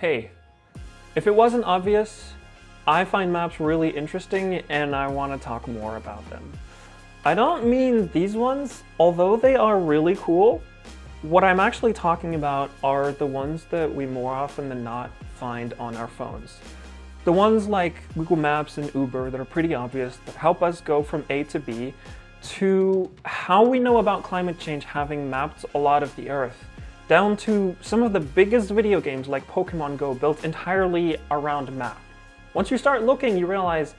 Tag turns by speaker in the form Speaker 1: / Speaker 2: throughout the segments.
Speaker 1: Hey, if it wasn't obvious, I find maps really interesting and I want to talk more about them. I don't mean these ones, although they are really cool. What I'm actually talking about are the ones that we more often than not find on our phones. The ones like Google Maps and Uber that are pretty obvious, that help us go from A to B, to how we know about climate change having mapped a lot of the Earth, down to some of the biggest video games like Pokemon Go built entirely around map. Once you start looking, you realize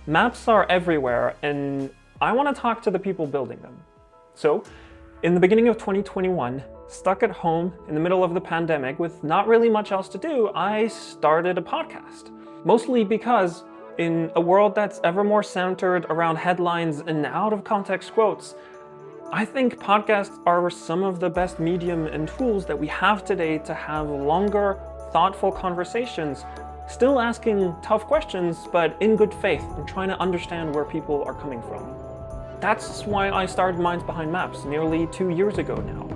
Speaker 1: maps are everywhere, and I want to talk to the people building them. So, in the beginning of 2021, stuck at home in the middle of the pandemic with not really much else to do, I started a podcast. Mostly because in a world that's ever more centered around headlines and out-of-context quotes, I think podcasts are some of the best medium and tools that we have today to have longer, thoughtful conversations, still asking tough questions, but in good faith and trying to understand where people are coming from. That's why I started Minds Behind Maps nearly 2 years ago now.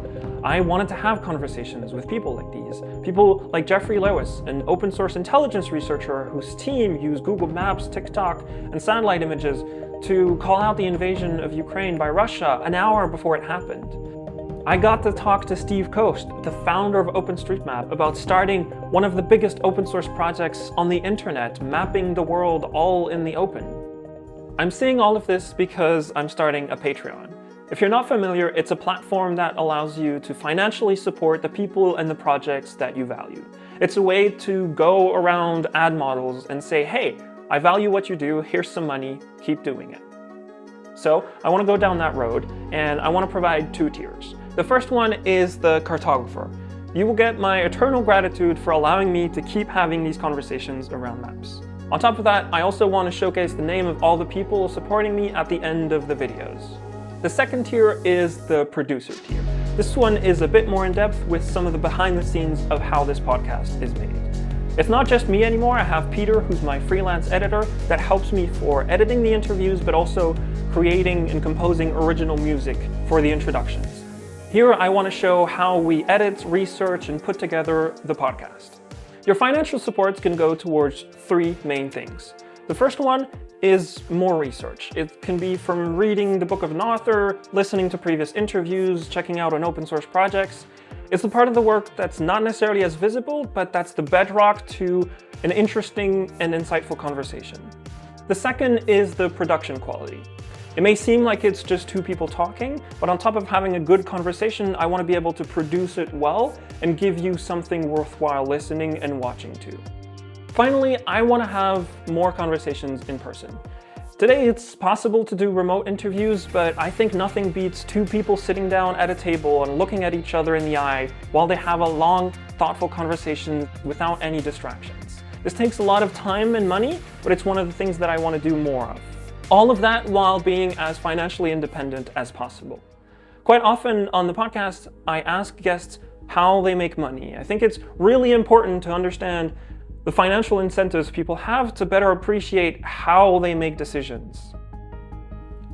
Speaker 1: I wanted to have conversations with people like these. People like Jeffrey Lewis, an open source intelligence researcher whose team used Google Maps, TikTok, and satellite images to call out the invasion of Ukraine by Russia an hour before it happened. I got to talk to Steve Coast, the founder of OpenStreetMap, about starting one of the biggest open source projects on the internet, mapping the world all in the open. I'm saying all of this because I'm starting a Patreon. If you're not familiar, it's a platform that allows you to financially support the people and the projects that you value. It's a way to go around ad models and say, hey, I value what you do, here's some money, keep doing it. So I want to go down that road, and I want to provide 2 tiers. The first one is the cartographer. You will get my eternal gratitude for allowing me to keep having these conversations around maps. On top of that, I also want to showcase the name of all the people supporting me at the end of the videos. The second tier is the producer tier. This one is a bit more in depth with some of the behind the scenes of how this podcast is made. It's not just me anymore. I have Peter, who's my freelance editor, that helps me for editing the interviews, but also creating and composing original music for the introductions. Here, I want to show how we edit, research, and put together the podcast. Your financial supports can go towards 3 main things. The first one is more research. It can be from reading the book of an author, listening to previous interviews, checking out on open source projects. It's the part of the work that's not necessarily as visible, but that's the bedrock to an interesting and insightful conversation. The second is the production quality. It may seem like it's just 2 people talking, but on top of having a good conversation, I want to be able to produce it well and give you something worthwhile listening and watching to. Finally, I want to have more conversations in person. Today, it's possible to do remote interviews, but I think nothing beats 2 people sitting down at a table and looking at each other in the eye while they have a long, thoughtful conversation without any distractions. This takes a lot of time and money, but it's one of the things that I want to do more of. All of that while being as financially independent as possible. Quite often on the podcast, I ask guests how they make money. I think it's really important to understand the financial incentives people have to better appreciate how they make decisions.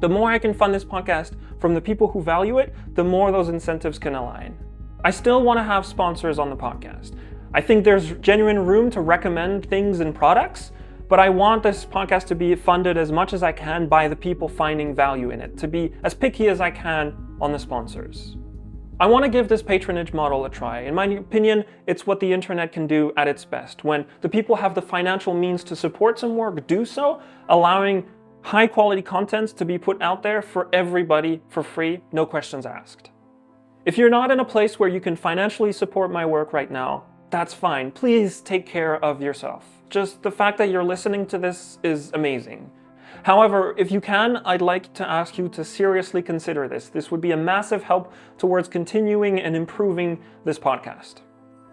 Speaker 1: The more I can fund this podcast from the people who value it, the more those incentives can align. I still want to have sponsors on the podcast. I think there's genuine room to recommend things and products, but I want this podcast to be funded as much as I can by the people finding value in it, to be as picky as I can on the sponsors. I want to give this patronage model a try. In my opinion, it's what the internet can do at its best. When the people have the financial means to support some work, do so, allowing high quality contents to be put out there for everybody for free, no questions asked. If you're not in a place where you can financially support my work right now, that's fine. Please take care of yourself. Just the fact that you're listening to this is amazing. However, if you can, I'd like to ask you to seriously consider this. This would be a massive help towards continuing and improving this podcast.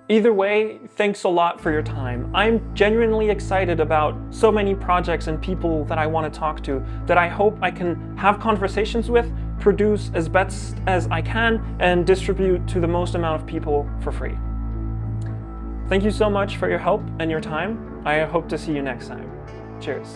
Speaker 1: Either way, thanks a lot for your time. I'm genuinely excited about so many projects and people that I want to talk to that I hope I can have conversations with, produce as best as I can, and distribute to the most amount of people for free. Thank you so much for your help and your time. I hope to see you next time. Cheers.